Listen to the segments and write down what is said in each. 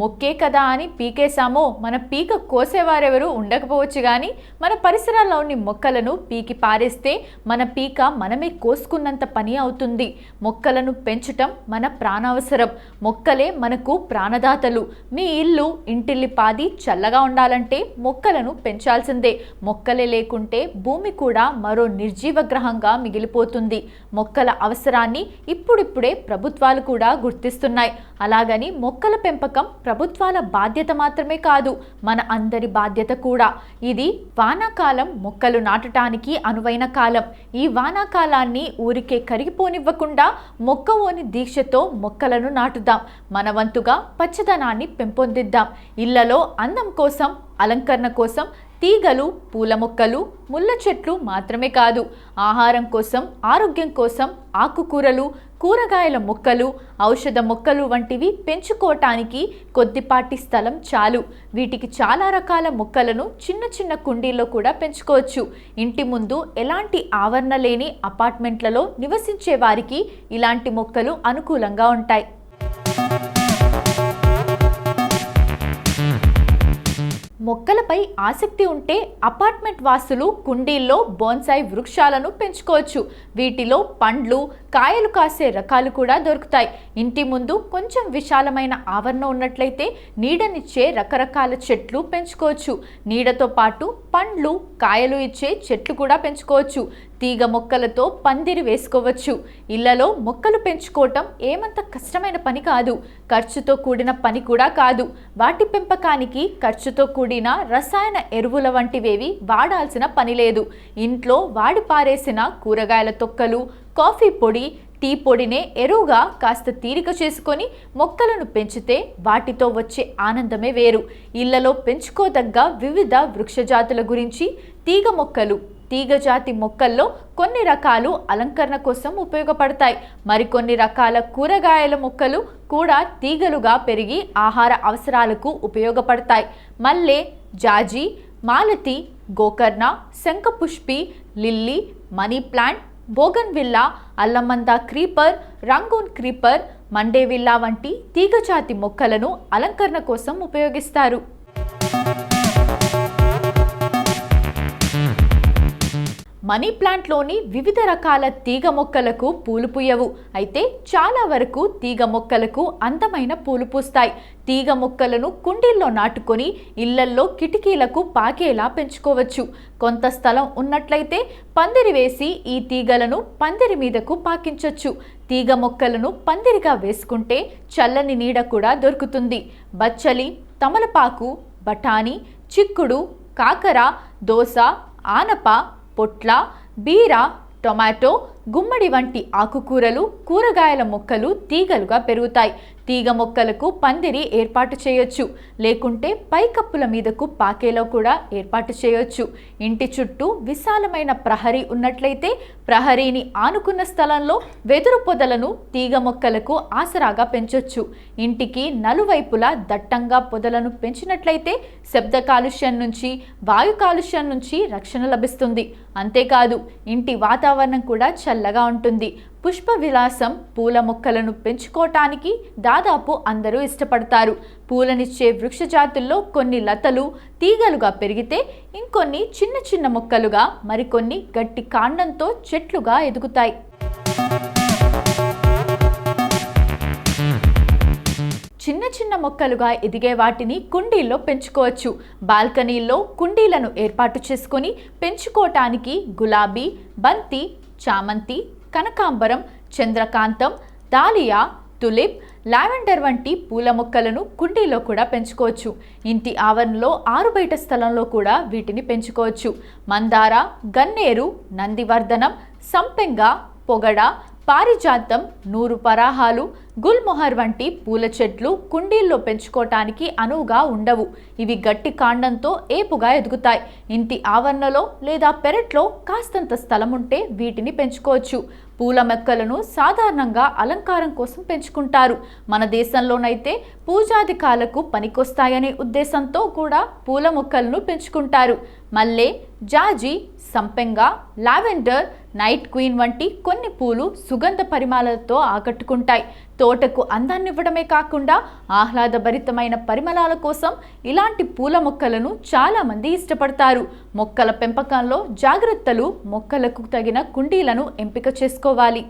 మొక్కే కదా అని పీకేసామో మన పీక కోసేవారెవరూ ఉండకపోవచ్చు కానీ మన పరిసరాల్లోని మొక్కలను పీకి పారేస్తే మన పీక మనమే కోసుకున్నంత పని అవుతుంది. మొక్కలను పెంచటం మన ప్రాణావసరం. మొక్కలే మనకు ప్రాణదాతలు. మీ ఇల్లు ఇంటిల్లిపాది చల్లగా ఉండాలంటే మొక్కలను పెంచాల్సిందే. మొక్కలే లేకుంటే భూమి కూడా మరో నిర్జీవ గ్రహంగా మిగిలిపోతుంది. మొక్కల అవసరాన్ని ఇప్పుడిప్పుడే ప్రభుత్వాలు కూడా గుర్తిస్తున్నాయి. అలాగని మొక్కల పెంపకం ప్రభుత్వాల బాధ్యత మాత్రమే కాదు, మన అందరి బాధ్యత కూడా. ఇది వానాకాలం మొక్కలు నాటడానికి అనువైన కాలం. ఈ వానాకాలాన్ని ఊరికే కరిగిపోనివ్వకుండా మొక్కవోని దీక్షతో మొక్కలను నాటుదాం. మన వంతుగా పచ్చదనాన్ని పెంపొందిద్దాం. ఇళ్లలో అందం కోసం, అలంకరణ కోసం తీగలు, పూల మొక్కలు, ముళ్ళ చెట్లు మాత్రమే కాదు, ఆహారం కోసం, ఆరోగ్యం కోసం ఆకుకూరలు, కూరగాయల మొక్కలు, ఔషధ మొక్కలు వంటివి పెంచుకోవటానికి కొద్దిపాటి స్థలం చాలు. వీటికి చాలా రకాల మొక్కలను చిన్న చిన్న కుండీల్లో కూడా పెంచుకోవచ్చు. ఇంటి ముందు ఎలాంటి ఆవరణ లేని అపార్ట్మెంట్లలో నివసించే వారికి ఇలాంటి మొక్కలు అనుకూలంగా ఉంటాయి. మొక్కలపై ఆసక్తి ఉంటే అపార్ట్మెంట్ వాసులు కుండీల్లో బోన్సాయి వృక్షాలను పెంచుకోవచ్చు. వీటిలో పండ్లు, కాయలు కాసే రకాలు కూడా దొరుకుతాయి. ఇంటి ముందు కొంచెం విశాలమైన ఆవరణ ఉన్నట్లయితే నీడనిచ్చే రకరకాల చెట్లు పెంచుకోవచ్చు. నీడతో పాటు పండ్లు, కాయలు ఇచ్చే చెట్లు కూడా పెంచుకోవచ్చు. తీగ మొక్కలతో పందిరి వేసుకోవచ్చు. ఇళ్లలో మొక్కలు పెంచుకోవటం ఏమంత కష్టమైన పని కాదు, ఖర్చుతో కూడిన పని కూడా కాదు. వాటి పెంపకానికి ఖర్చుతో కూడిన రసాయన ఎరువుల వంటివేవి వాడాల్సిన పని లేదు. ఇంట్లో వాడి పారేసిన కూరగాయల తొక్కలు, కాఫీ పొడి, టీ పొడినే ఎరువుగా కాస్త తీరిక చేసుకొని మొక్కలను పెంచితే వాటితో వచ్చే ఆనందమే వేరు. ఇళ్లలో పెంచుకోదగ్గ వివిధ వృక్షజాతుల గురించి తీగ మొక్కలు. తీగజాతి మొక్కల్లో కొన్ని రకాలు అలంకరణ కోసం ఉపయోగపడతాయి. మరికొన్ని రకాల కూరగాయల మొక్కలు కూడా తీగలుగా పెరిగి ఆహార అవసరాలకు ఉపయోగపడతాయి. మల్లె, జాజి, మాలతి, గోకర్ణ, శంఖపుష్పి, lily, money plant, bougainvillea, allamanda creeper, Rangoon creeper, mandevilla వంటి తీగజాతి మొక్కలను అలంకరణ కోసం ఉపయోగిస్తారు. మనీ ప్లాంట్లోని వివిధ రకాల తీగ మొక్కలకు పూలు పూయవు. అయితే చాలా వరకు తీగ మొక్కలకు అందమైన పూలు పూస్తాయి. తీగ మొక్కలను కుండీల్లో నాటుకొని ఇళ్లల్లో కిటికీలకు పాకేలా పెంచుకోవచ్చు. కొంత స్థలం ఉన్నట్లయితే పందిరి వేసి ఈ తీగలను పందిరి మీదకు పాకించవచ్చు. తీగ మొక్కలను పందిరిగా వేసుకుంటే చల్లని నీడ కూడా దొరుకుతుంది. బచ్చలి, తమలపాకు, బఠానీ, చిక్కుడు, కాకర, దోస, ఆనప, పొట్ల, బీర, టొమాటో, గుమ్మడి వంటి ఆకుకూరలు, కూరగాయల మొక్కలు తీగలుగా పెరుగుతాయి. తీగ మొక్కలకు పందిరి ఏర్పాటు చేయొచ్చు. లేకుంటే పైకప్పుల మీదకు పాకేలో కూడా ఏర్పాటు చేయొచ్చు. ఇంటి చుట్టూ విశాలమైన ప్రహరీ ఉన్నట్లయితే ప్రహరీని ఆనుకున్న స్థలంలో వెదురు పొదలను తీగ మొక్కలకు ఆసరాగా పెంచొచ్చు. ఇంటికి నలువైపులా దట్టంగా పొదలను పెంచినట్లయితే శబ్ద కాలుష్యం నుంచి, వాయు కాలుష్యం నుంచి రక్షణ లభిస్తుంది. అంతేకాదు ఇంటి వాతావరణం కూడా చల్లగా ఉంటుంది. పుష్ప విలాసం పూల మొక్కలను పెంచుకోవటానికి దాదాపు అందరూ ఇష్టపడతారు. పూలనిచ్చే వృక్ష జాతుల్లో కొన్ని లతలు తీగలుగా పెరిగితే ఇంకొన్ని చిన్న చిన్న మొక్కలుగా, మరికొన్ని గట్టి కాండంతో చెట్లుగా ఎదుగుతాయి. చిన్న చిన్న మొక్కలుగా ఎదిగే వాటిని కుండీల్లో పెంచుకోవచ్చు. బాల్కనీల్లో కుండీలను ఏర్పాటు చేసుకొని పెంచుకోవటానికి గులాబీ, బంతి, చామంతి, కనకాంబరం, చంద్రకాంతం, దాలియా, తులిప్, లావెండర్ వంటి పూల మొక్కలను కుండీలో కూడా పెంచుకోవచ్చు. ఇంటి ఆవరణలో ఆరుబయట స్థలంలో కూడా వీటిని పెంచుకోవచ్చు. మందార, గన్నేరు, నందివర్ధనం, సంపెంగ, పొగడ, పారిజాతం, నూరు పరాహాలు, గుల్మొహర్ వంటి పూల చెట్లు కుండీల్లో పెంచుకోవటానికి అనువుగా ఉండవు. ఇవి గట్టి కాండంతో ఏపుగా ఎదుగుతాయి. ఇంటి ఆవరణలో లేదా పెరట్లో కాస్తంత స్థలం ఉంటే వీటిని పెంచుకోవచ్చు. పూల మొక్కలను సాధారణంగా అలంకారం కోసం పెంచుకుంటారు. మన దేశంలోనైతే పూజాధికాలకు పనికొస్తాయనే ఉద్దేశంతో కూడా పూల మొక్కలను పెంచుకుంటారు. మల్లె, జాజి, సంపెంగ, లావెండర్, నైట్ క్వీన్ వంటి కొన్ని పూలు సుగంధ పరిమళాలతో ఆకట్టుకుంటాయి. తోటకు అందాన్నివ్వడమే కాకుండా ఆహ్లాదభరితమైన పరిమళాల కోసం ఇలాంటి పూల మొక్కలను చాలామంది ఇష్టపడతారు. మొక్కల పెంపకంలో జాగ్రత్తలు: మొక్కలకు తగిన కుండీలను ఎంపిక చేసుకోవాలి.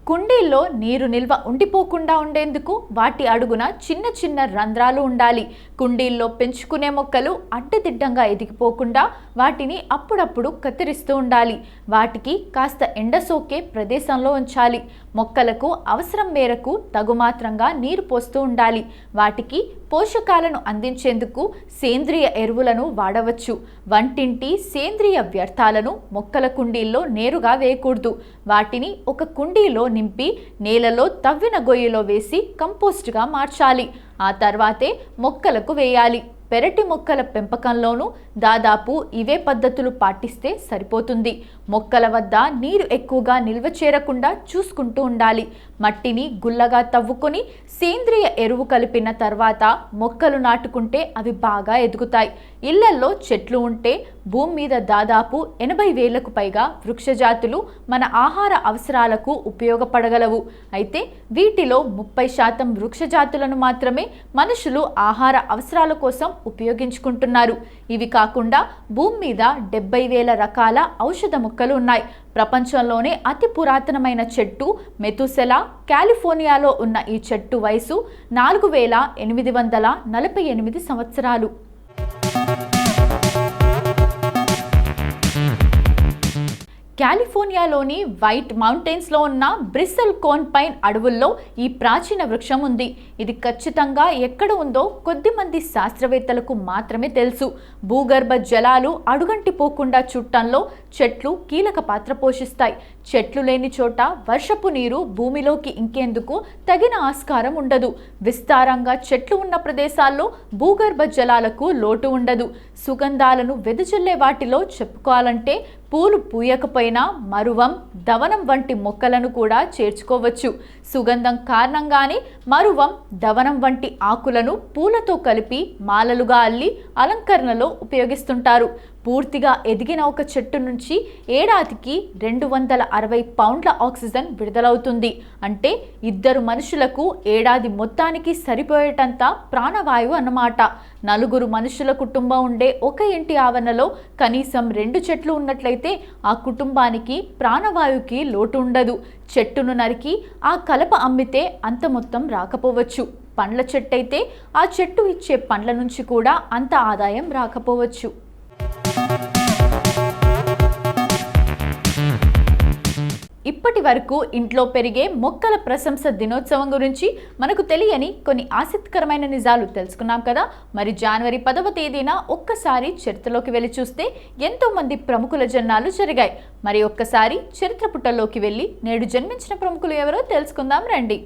కుండీల్లో నీరు నిల్వ ఉండిపోకుండా ఉండేందుకు వాటి అడుగున చిన్న చిన్న రంధ్రాలు ఉండాలి. కుండీల్లో పెంచుకునే మొక్కలు అడ్డదిడ్డంగా ఎదిగిపోకుండా వాటిని అప్పుడప్పుడు కత్తిరిస్తూ ఉండాలి. వాటికి కాస్త ఎండ సోకే ప్రదేశంలో ఉంచాలి. మొక్కలకు అవసరం మేరకు తగుమాత్రంగా నీరు పోస్తూ ఉండాలి. వాటికి పోషకాలను అందించేందుకు సేంద్రియ ఎరువులను వాడవచ్చు. వంటింటి సేంద్రియ వ్యర్థాలను మొక్కల కుండీల్లో నేరుగా వేయకూడదు. వాటిని ఒక కుండీలో నింపి నేలలో తవ్విన గొయ్యిలో వేసి కంపోస్ట్గా మార్చాలి. ఆ తర్వాతే మొక్కలకు వేయాలి. పెరటి మొక్కల పెంపకంలోనూ దాదాపు ఇవే పద్ధతులు పాటిస్తే సరిపోతుంది. మొక్కల వద్ద నీరు ఎక్కువగా నిల్వ చేరకుండా చూసుకుంటూ ఉండాలి. మట్టిని గుల్లగా తవ్వుకొని సేంద్రియ ఎరువు కలిపిన తర్వాత మొక్కలు నాటుకుంటే అవి బాగా ఎదుగుతాయి. ఇళ్లల్లో చెట్లు ఉంటే భూమి మీద దాదాపు 80,000కు పైగా వృక్షజాతులు మన ఆహార అవసరాలకు ఉపయోగపడగలవు. అయితే వీటిలో 30% వృక్షజాతులను మాత్రమే మనుషులు ఆహార అవసరాల కోసం ఉపయోగించుకుంటున్నారు. ఇవి కాకుండా భూమి మీద 70,000 రకాల ఔషధ మొక్కలు ఉన్నాయి. ప్రపంచంలోనే అతి పురాతనమైన చెట్టు మెతుసెలా కాలిఫోర్నియాలో ఉన్న ఈ చెట్టు వయసు 4,848 సంవత్సరాలు. కాలిఫోర్నియాలోని వైట్ మౌంటైన్స్లో ఉన్న బ్రిస్సెల్ కోన్ పైన్ అడవుల్లో ఈ ప్రాచీన వృక్షం ఉంది. ఇది ఖచ్చితంగా ఎక్కడ ఉందో కొద్దిమంది శాస్త్రవేత్తలకు మాత్రమే తెలుసు. భూగర్భ జలాలు అడుగంటిపోకుండా చుట్టంలో చెట్లు కీలక పాత్ర పోషిస్తాయి. చెట్లు లేని చోట వర్షపు నీరు భూమిలోకి ఇంకేందుకు తగిన ఆస్కారం ఉండదు. విస్తారంగా చెట్లు ఉన్న ప్రదేశాల్లో భూగర్భ జలాలకు లోటు ఉండదు. సుగంధాలను వెదజల్లే వాటిలో చెప్పుకోవాలంటే పూలు పూయకపోయినా మరువం, దవనం వంటి మొక్కలను కూడా చేర్చుకోవచ్చు. సుగంధం కారణంగానే మరువం, దవనం వంటి ఆకులను పూలతో కలిపి మాలలుగా అల్లి అలంకరణలో ఉపయోగిస్తుంటారు. పూర్తిగా ఎదిగిన ఒక చెట్టు నుంచి ఏడాదికి 260 పౌండ్ల ఆక్సిజన్ విడుదలవుతుంది. అంటే 2 మనుషులకు ఏడాది మొత్తానికి సరిపోయేటంత ప్రాణవాయువు అన్నమాట. 4 మనుషుల కుటుంబం ఉండే ఒక ఇంటి ఆవరణలో కనీసం 2 చెట్లు ఉన్నట్లయితే ఆ కుటుంబానికి ప్రాణవాయువుకి లోటు ఉండదు. చెట్టును నరికి ఆ కలప అమ్మితే అంత మొత్తం రాకపోవచ్చు. పండ్ల చెట్టు అయితే ఆ చెట్టు ఇచ్చే పండ్ల నుంచి కూడా అంత ఆదాయం రాకపోవచ్చు. ఇప్పటి వరకు ఇంట్లో పెరిగే మొక్కల ప్రశంస దినోత్సవం గురించి మనకు తెలియని కొన్ని ఆసక్తికరమైన నిజాలు తెలుసుకున్నాం కదా. మరి జనవరి 10వ తేదీన ఒక్కసారి చరిత్రలోకి వెళ్ళి చూస్తే ఎంతో మంది ప్రముఖుల జన్మాలు జరిగాయి. మరి ఒక్కసారి చరిత్ర పుటల్లోకి వెళ్ళి నేడు జన్మించిన ప్రముఖులు ఎవరో తెలుసుకుందాం రండి.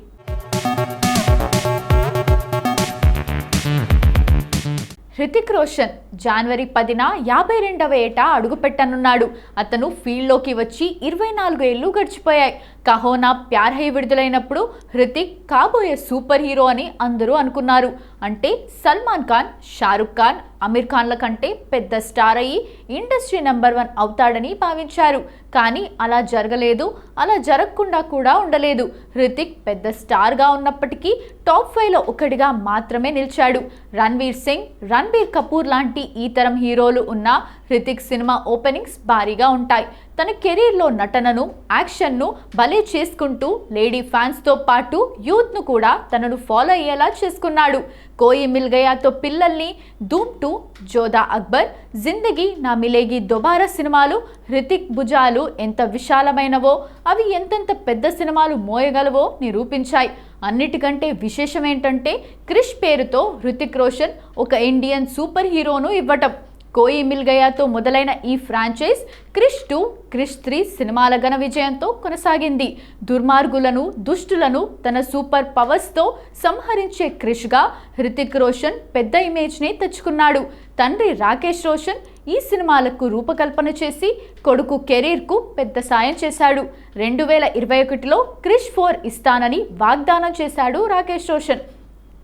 హృతిక్ రోషన్ జనవరి 10న 52వ ఏట అడుగుపెట్టనున్నాడు. అతను ఫీల్డ్లోకి వచ్చి 24 ఏళ్లు గడిచిపోయాయి. కహోనా ప్యార్ హై విడుదలైనప్పుడు హృతిక్ కాబోయే సూపర్ హీరో అని అందరూ అనుకున్నారు. అంటే సల్మాన్ ఖాన్, షారుఖ్ ఖాన్, అమీర్ ఖాన్ల కంటే పెద్ద స్టార్ అయ్యి ఇండస్ట్రీ నెంబర్ 1 అవుతాడని భావించారు. కానీ అలా జరగలేదు. అలా జరగకుండా కూడా ఉండలేదు. హృతిక్ పెద్ద స్టార్గా ఉన్నప్పటికీ టాప్ 5లో ఒకటిగా మాత్రమే నిలిచాడు. రణ్వీర్ సింగ్, రణ్బీర్ కపూర్ లాంటి ఈ తరం హీరోలు ఉన్న హృతిక్ సినిమా ఓపెనింగ్స్ భారీగా ఉంటాయి. తన కెరీర్లో నటనను, యాక్షన్ను భలే చేసుకుంటూ లేడీ ఫ్యాన్స్తో పాటు యూత్ను కూడా తనను ఫాలో అయ్యేలా చేసుకున్నాడు. కోయి మిల్ గయాతో పిల్లల్ని, ధూమ్ 2, జోధా అక్బర్, జిందగీ నా మిలేగి దొబారా సినిమాలు హృతిక్ భుజాలు ఎంత విశాలమైనవో, అవి ఎంతెంత పెద్ద సినిమాలు మోయగలవో నిరూపించాయి. అన్నిటికంటే విశేషం ఏంటంటే క్రిష్ పేరుతో హృతిక్ రోషన్ ఒక ఇండియన్ సూపర్ హీరోను ఇవ్వటం. కోయి మిల్ గయాతో మొదలైన ఈ ఫ్రాంచైజ్ క్రిష్ 2, క్రిష్ 3 సినిమాల ఘన విజయంతో కొనసాగింది. దుర్మార్గులను, దుష్టులను తన సూపర్ పవర్స్తో సంహరించే క్రిష్గా హృతిక్ రోషన్ పెద్ద ఇమేజ్ని తెచ్చుకున్నాడు. తండ్రి రాకేష్ రోషన్ ఈ సినిమాలకు రూపకల్పన చేసి కొడుకు కెరీర్కు పెద్ద సాయం చేశాడు. 2021లో క్రిష్ 4 ఇస్తానని వాగ్దానం చేశాడు రాకేష్ రోషన్.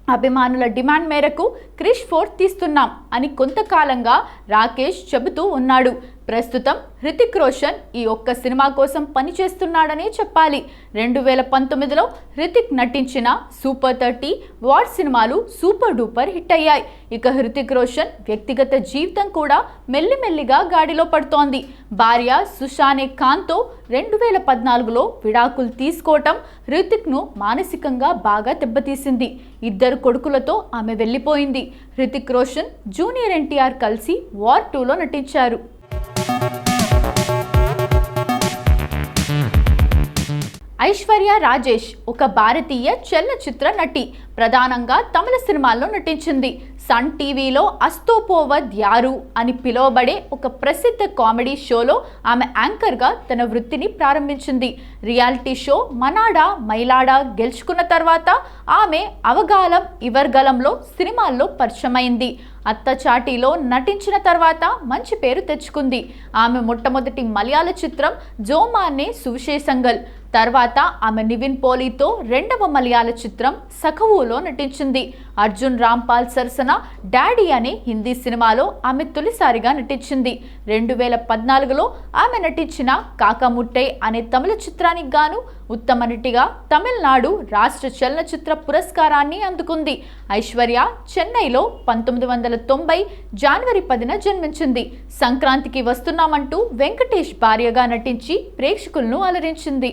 అభిమానుల డిమాండ్ మేరకు క్రిష్ 4 తీస్తున్నాం అని కొంతకాలంగా రాకేష్ చెబుతూ ఉన్నాడు. ప్రస్తుతం హృతిక్ రోషన్ ఈ ఒక్క సినిమా కోసం పనిచేస్తున్నాడనే చెప్పాలి. 2019లో హృతిక్ నటించిన సూపర్ 30 వార్ సినిమాలు సూపర్ డూపర్ హిట్ అయ్యాయి. ఇక హృతిక్ రోషన్ వ్యక్తిగత జీవితం కూడా మెల్లిమెల్లిగా గాడిలో పడుతోంది. భార్య సుషానే ఖాన్తో 2014లో విడాకులు తీసుకోవటం హృతిక్ను మానసికంగా బాగా దెబ్బతీసింది. ఇద్దరు కొడుకులతో ఆమె వెళ్ళిపోయింది. హృతిక్ రోషన్ జూనియర్ ఎన్టీఆర్ కలిసి వార్ 2లో నటించారు. ఐశ్వర్య రాజేష్ ఒక భారతీయ చలనచిత్ర నటి. ప్రధానంగా తమిళ సినిమాల్లో నటించింది. సన్ టీవీలో అస్తోపోవద్ యారు అని పిలువబడే ఒక ప్రసిద్ధ కామెడీ షోలో ఆమె యాంకర్గా తన వృత్తిని ప్రారంభించింది. రియాలిటీ షో మనాడా మైలాడా గెలుచుకున్న తర్వాత ఆమె అవగాలం ఇవర్గలంలో సినిమాల్లో పరిచయమైంది. అత్తచాటిలో నటించిన తర్వాత మంచి పేరు తెచ్చుకుంది. ఆమె మొట్టమొదటి మలయాళ చిత్రం జోమానే సువిశేషంగల్. తర్వాత ఆమె నివిన్ పోలీతో రెండవ మలయాళ చిత్రం సఖవులో నటించింది. అర్జున్ రాంపాల్ సరసన డాడీ అనే హిందీ సినిమాలో ఆమె తొలిసారిగా నటించింది. 2014లో ఆమె నటించిన కాకముట్టై అనే తమిళ చిత్రానికి గాను ఉత్తమ నటిగా తమిళనాడు రాష్ట్ర చలనచిత్ర పురస్కారాన్ని అందుకుంది. ఐశ్వర్య చెన్నైలో 1990 జనవరి 10న జన్మించింది. సంక్రాంతికి వస్తున్నామంటూ వెంకటేష్ భార్యగా నటించి ప్రేక్షకులను అలరించింది.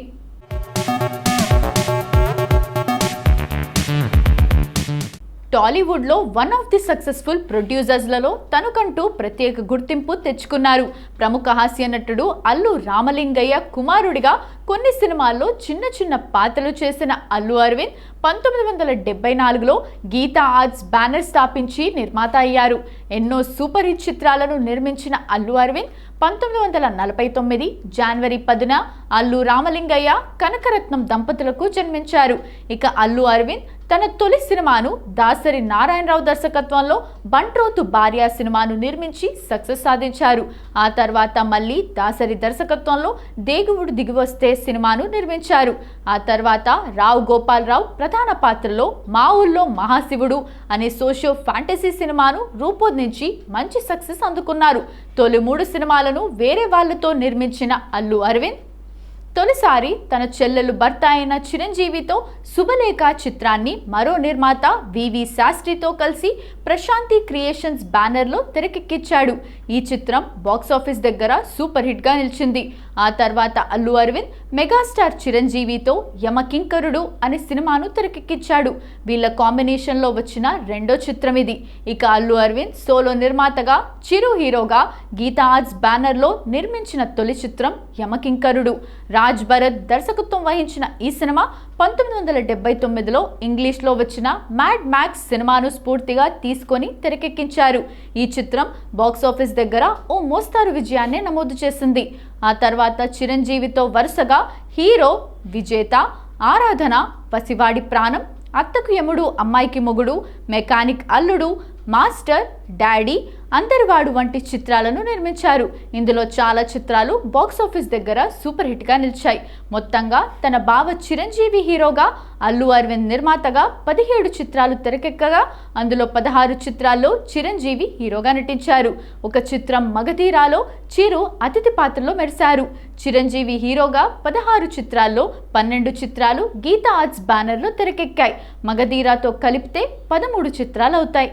టాలీవుడ్లో వన్ ఆఫ్ ది సక్సెస్ఫుల్ ప్రొడ్యూసర్స్లలో తనకంటూ ప్రత్యేక గుర్తింపు తెచ్చుకున్నారు. ప్రముఖ హాస్య నటుడు అల్లు రామలింగయ్య కుమారుడిగా కొన్ని సినిమాల్లో చిన్న చిన్న పాత్రలు చేసిన అల్లు అరవింద్ 1974లో గీతా ఆర్ట్స్ బ్యానర్ స్థాపించి నిర్మాత అయ్యారు. ఎన్నో సూపర్ హిట్ చిత్రాలను నిర్మించిన అల్లు అరవింద్ 1949 జనవరి 10న అల్లు రామలింగయ్య కనకరత్నం దంపతులకు జన్మించారు. ఇక అల్లు అరవింద్ తన తొలి సినిమాను దాసరి నారాయణరావు దర్శకత్వంలో బంట్రోతు భార్య సినిమాను నిర్మించి సక్సెస్ సాధించారు. ఆ తర్వాత మళ్ళీ దాసరి దర్శకత్వంలో దేవుడు దిగివస్తే సినిమాను నిర్మించారు. ఆ తర్వాత రావు గోపాలరావు ప్రధాన పాత్రలో మా ఊళ్ళో మహాశివుడు అనే సోషియో ఫ్యాంటసీ సినిమాను రూపొందించి మంచి సక్సెస్ అందుకున్నారు. తొలి 3 సినిమాలను వేరే వాళ్ళతో నిర్మించిన అల్లు అరవింద్ తొలిసారి తన చెల్లెలు భర్త అయిన చిరంజీవితో శుభలేఖ చిత్రాన్ని మరో నిర్మాత వివి శాస్త్రితో కలిసి ప్రశాంతి క్రియేషన్స్ బ్యానర్లో తెరకెక్కించాడు. ఈ చిత్రం బాక్సాఫీస్ దగ్గర సూపర్ హిట్గా నిలిచింది. ఆ తర్వాత అల్లు అరవింద్ మెగాస్టార్ చిరంజీవితో యమకింకరుడు అనే సినిమాను తెరకెక్కించాడు. వీళ్ళ కాంబినేషన్లో వచ్చిన రెండో చిత్రం ఇది. ఇక అల్లు అరవింద్ సోలో నిర్మాతగా చిరు హీరోగా గీతా ఆర్ట్స్ బ్యానర్లో నిర్మించిన తొలి చిత్రం యమకింకరుడు. రాజ్ భరత్ దర్శకత్వం వహించిన ఈ సినిమా 1979లో ఇంగ్లీష్లో వచ్చిన మ్యాడ్ మ్యాక్స్ సినిమాను స్ఫూర్తిగా తీసుకొని తెరకెక్కించారు. ఈ చిత్రం బాక్సాఫీస్ దగ్గర ఓ మోస్తారు విజయాన్ని నమోదు చేసింది. ఆ తర్వాత చిరంజీవితో వరుసగా హీరో, విజేత, ఆరాధన, పసివాడి ప్రాణం, అత్తకు యముడు అమ్మాయికి మొగుడు, మెకానిక్ అల్లుడు, మాస్టర్, డాడీ, అందరివాడు వంటి చిత్రాలను నిర్మించారు. ఇందులో చాలా చిత్రాలు బాక్సాఫీస్ దగ్గర సూపర్ హిట్గా నిలిచాయి. మొత్తంగా తన బావ చిరంజీవి హీరోగా, అల్లు అరవింద్ నిర్మాతగా 17 చిత్రాలు తెరకెక్కగా అందులో 16 చిత్రాల్లో చిరంజీవి హీరోగా నటించారు. ఒక చిత్రం మగధీరాలో చిరు అతిథి పాత్రలో మెరిశారు. చిరంజీవి హీరోగా 16 చిత్రాల్లో 12 చిత్రాలు గీతా ఆర్ట్స్ బ్యానర్లో తెరకెక్కాయి. మగధీరాతో కలిపితే 13 చిత్రాలు అవుతాయి.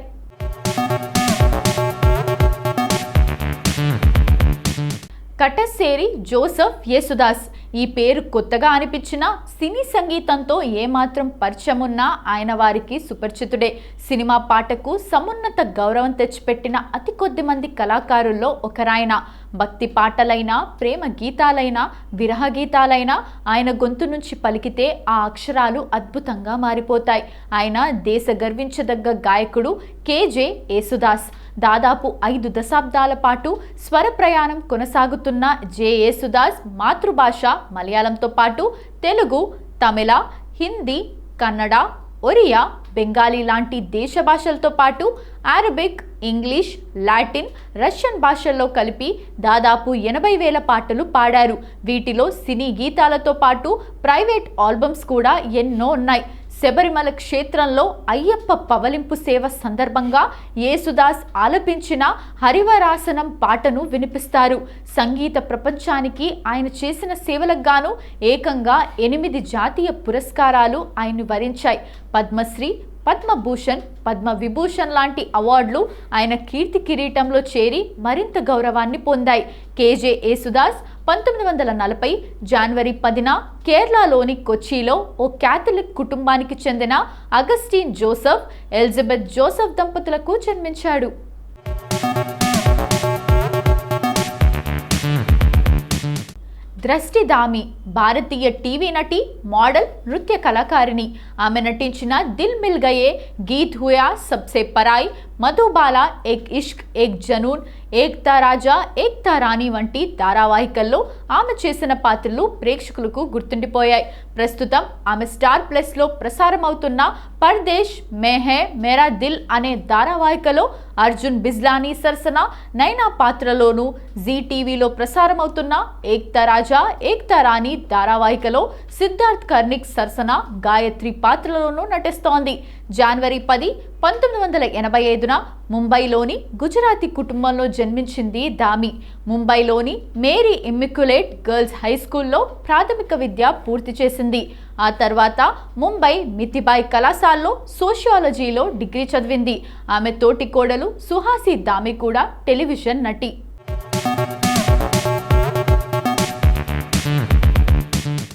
కటస్సేరి జోసెఫ్ యేసుదాస్. ఈ పేరు కొత్తగా అనిపించినా సినీ సంగీతంతో ఏమాత్రం పరిచయం ఉన్నా ఆయన వారికి సుపరిచితుడే. సినిమా పాటకు సమున్నత గౌరవం తెచ్చిపెట్టిన అతి కొద్ది మంది కళాకారుల్లో ఒకరాయన. భక్తి పాటలైనా, ప్రేమ గీతాలైనా, విరహ గీతాలైనా ఆయన గొంతు నుంచి పలికితే ఆ అక్షరాలు అద్భుతంగా మారిపోతాయి. ఆయన దేశ గర్వించదగ్గ గాయకుడు కేజే యేసుదాస్. దాదాపు 5 దశాబ్దాల పాటు స్వర ప్రయాణం కొనసాగుతున్న జె యేసుదాస్ మాతృభాష మలయాళంతో పాటు తెలుగు, తమిళ, హిందీ, కన్నడ, ఒరియా, బెంగాలీ లాంటి దేశ భాషలతో పాటు అరబిక్, ఇంగ్లీష్, లాటిన్, రష్యన్ భాషల్లో కలిపి దాదాపు 80,000 పాటలు పాడారు. వీటిలో సినీ గీతాలతో పాటు ప్రైవేట్ ఆల్బమ్స్ కూడా ఎన్నో ఉన్నాయి. శబరిమల క్షేత్రంలో అయ్యప్ప పవలింపు సేవ సందర్భంగా యేసుదాస్ ఆలపించిన హరివరాసనం పాటను వినిపిస్తారు. సంగీత ప్రపంచానికి ఆయన చేసిన సేవలకు గాను ఏకంగా 8 జాతీయ పురస్కారాలు ఆయన్ను వరించాయి. పద్మశ్రీ, పద్మభూషణ్, పద్మవిభూషణ్ లాంటి అవార్డులు ఆయన కీర్తి కిరీటంలో చేరి మరింత గౌరవాన్ని పొందాయి. కేజే యేసుదాస్ 1940 జనవరి 10న కేరళలోని కొచ్చిలో ఓ క్యాథలిక్ కుటుంబానికి చెందిన అగస్టిన్ జోసెఫ్, ఎలిజబెత్ జోసెఫ్ దంపతులకు జన్మించాడు. దృష్టి దామి భారతీయ టీవీ నటి, మోడల్, నృత్య కళాకారిణి. ఆమె నటించిన దిల్ మిల్ గయే, గీత్ హుయా సబ్సే పరాయి, మధుబాల, ఏక్ ఇష్క్, ఏక్ జనూన్, ఏక్తా రాజా, ఏక్తా రాణి వంటి ధారావాహికల్లో ఆమె చేసిన పాత్రలు ప్రేక్షకులకు గుర్తుండిపోయాయి. ప్రస్తుతం ఆమె స్టార్ ప్లస్లో ప్రసారం అవుతున్న పర్దేశ్ మే హై మేరా దిల్ అనే ధారావాహికలో అర్జున్ బిజ్లానీ సరసన నైనా పాత్రలోనూ, జీ టీవీలో ప్రసారం అవుతున్న ఏక్తా రాజా, ఏక్తా రాణి ధారావాహికలో సిద్ధార్థ్ కర్నిక్ సరసన గాయత్రి పాత్రలోనూ నటిస్తోంది. జనవరి 10, 1985న ముంబైలోని గుజరాతీ కుటుంబంలో జన్మించింది దామి. ముంబైలోని మేరీ ఇమ్మిక్యులేట్ గర్ల్స్ హై స్కూల్లో ప్రాథమిక విద్య పూర్తి చేసింది. ఆ తర్వాత ముంబై మిథిబాయ్ కళాశాలలో సోషియాలజీలో డిగ్రీ చదివింది. ఆమె తోటి కోడలు సుహాసి దామి కూడా టెలివిజన్ నటి.